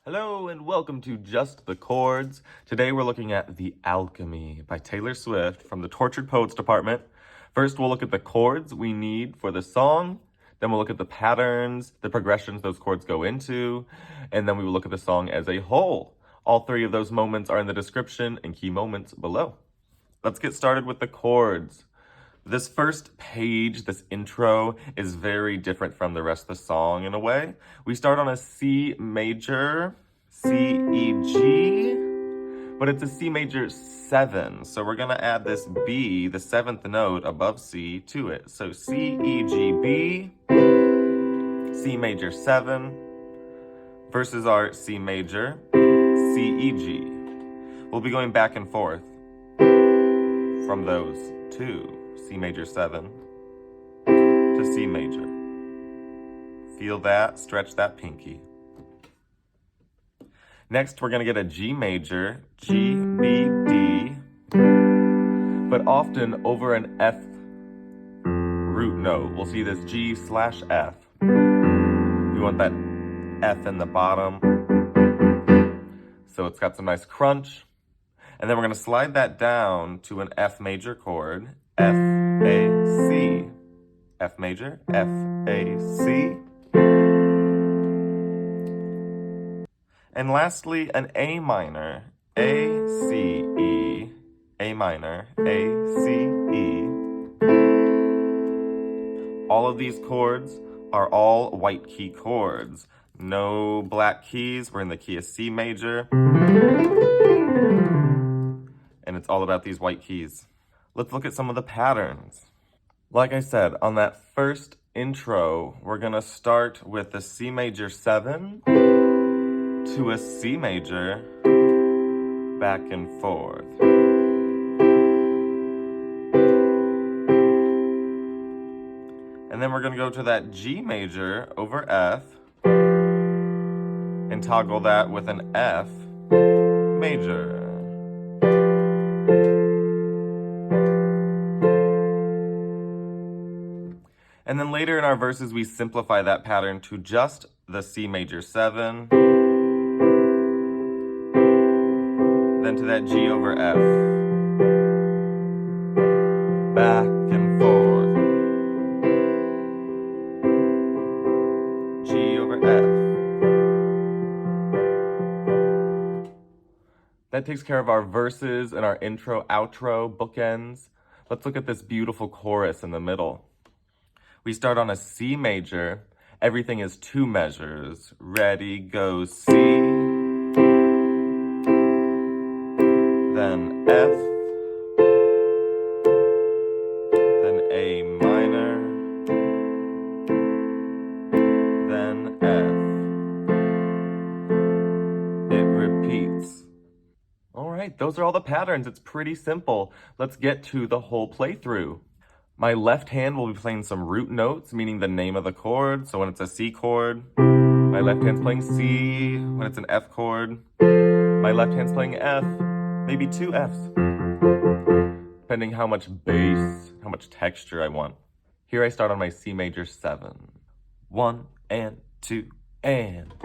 Hello and welcome to Just the Chords. Today we're looking at The Alchemy by Taylor Swift from the Tortured Poets department. First we'll look at the chords we need for the song, then we'll look at the patterns, the progressions those chords go into, and then we will look at the song as a whole. All three of those moments are in the description and key moments below. Let's get started with the chords. This first page, this intro, is very different from the rest of the song in a way. We start on a C major, C, E, G, but it's a C major 7. So we're gonna add this B, the 7th note above C, to it. So C, E, G, B, C major 7, versus our C major, C, E, G. We'll be going back and forth from those two. C major 7 to C major. Feel that, stretch that pinky. Next, we're gonna get a G major, G, B, D, but often over an F root note. We'll see this G/F. We want that F in the bottom, so it's got some nice crunch. And then we're gonna slide that down to an F major chord, F, A, C. F major, F, A, C. And lastly, an A minor, A, C, E, A minor, A, C, E. All of these chords are all white key chords. No black keys, we're in the key of C major. And it's all about these white keys. Let's look at some of the patterns. Like I said, on that first intro, we're gonna start with the C major 7 to a C major, back and forth. And then we're gonna go to that G major over F and toggle that with an F major. And then later in our verses, we simplify that pattern to just the C major 7, then to that G over F, back and forth, G over F. That takes care of our verses and our intro, outro, bookends. Let's look at this beautiful chorus in the middle. We start on a C major. Everything is 2 measures. Ready, go, C. Then F. Then A minor. Then F. It repeats. All right, those are all the patterns. It's pretty simple. Let's get to the whole playthrough. My left hand will be playing some root notes, meaning the name of the chord. So when it's a C chord, my left hand's playing C. When it's an F chord, my left hand's playing F, maybe 2 Fs, depending how much bass, how much texture I want. Here I start on my C major 7. 1 and 2 and...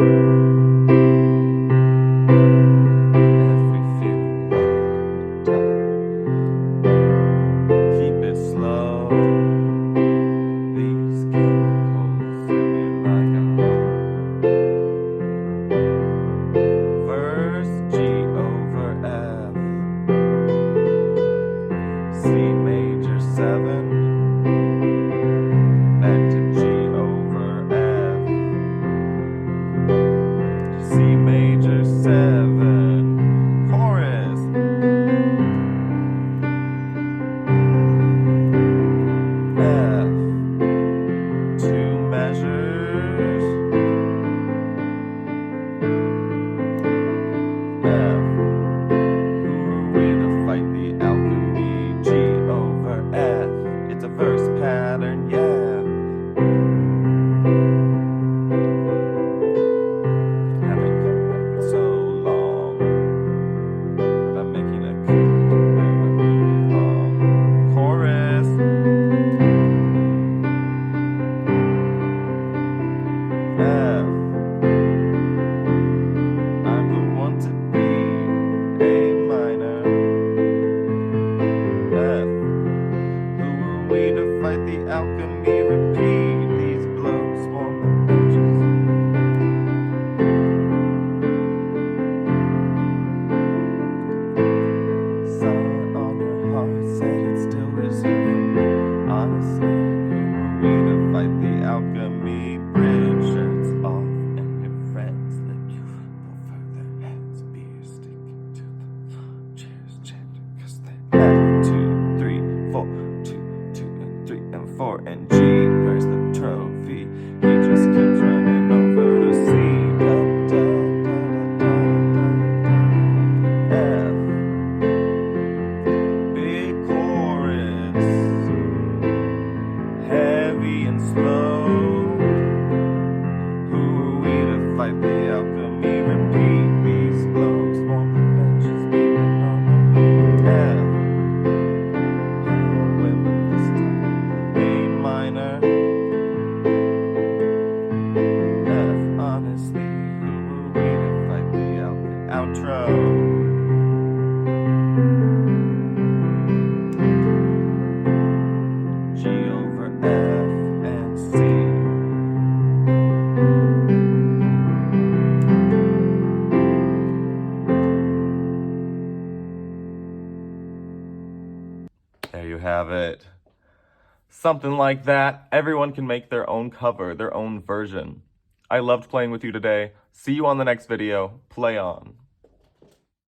me repeat these blows, form the benches, beating on the meaning F. When with this time, A minor, F. Honestly, who will we to fight the outro? G over F and C. There you have it. Something like that. Everyone can make their own cover, their own version. I loved playing with you today. See you on the next video. Play on.